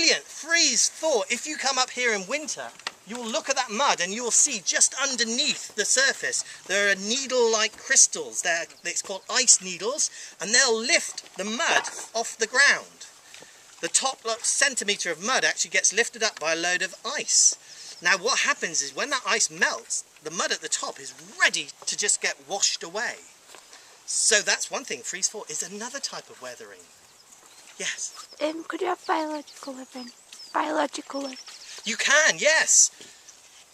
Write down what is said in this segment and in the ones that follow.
brilliant. Freeze thaw. If you come up here in winter, you will look at that mud and you will see just underneath the surface there are needle-like crystals. It's called ice needles, and they'll lift the mud off the ground. The top centimetre of mud actually gets lifted up by a load of ice. Now what happens is when that ice melts, the mud at the top is ready to just get washed away. So that's one thing. Freeze thaw is another type of weathering. Yes? Could you have biological weathering? Biological weathering. You can, yes.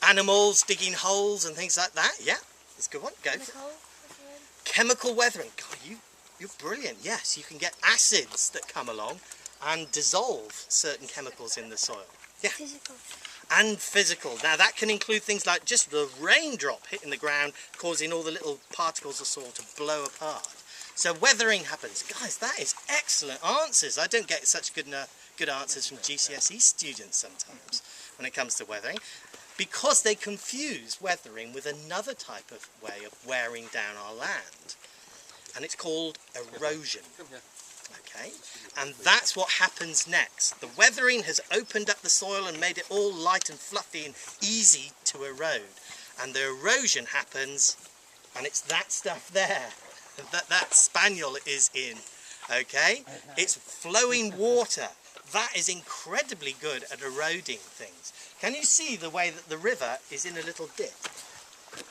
Animals digging holes and things like that. Yeah, that's a good one. Go. Chemical weathering. God, you're brilliant. Yes, you can get acids that come along and dissolve certain chemicals in the soil. Yeah. Physical. And physical. Now that can include things like just the raindrop hitting the ground, causing all the little particles of soil to blow apart. So weathering happens. Guys, that is excellent answers. I don't get such good answers from GCSE students sometimes when it comes to weathering, because they confuse weathering with another type of way of wearing down our land, and it's called erosion. Okay, and that's what happens next. The weathering has opened up the soil and made it all light and fluffy and easy to erode, and the erosion happens, and it's that stuff there that spaniel is in. Okay, it's flowing water. That is incredibly good at eroding things. Can you see the way that the river is in a little dip?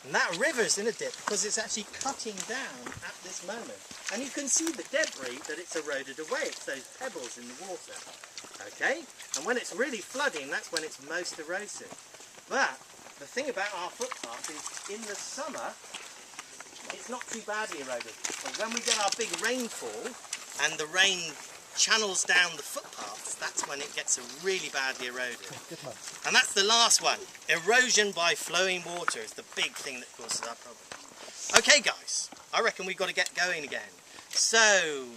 And that river is in a dip because it's actually cutting down at this moment. And you can see the debris that it's eroded away. It's those pebbles in the water. Okay? And when it's really flooding, that's when it's most erosive. But the thing about our footpath is in the summer, it's not too badly eroded. But when we get our big rainfall and the rain channels down the footpaths, that's when it gets really badly eroded. And that's the last one. Erosion by flowing water is the big thing that causes our problem. Okay guys, I reckon we've got to get going again. So,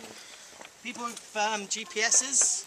people with GPSs,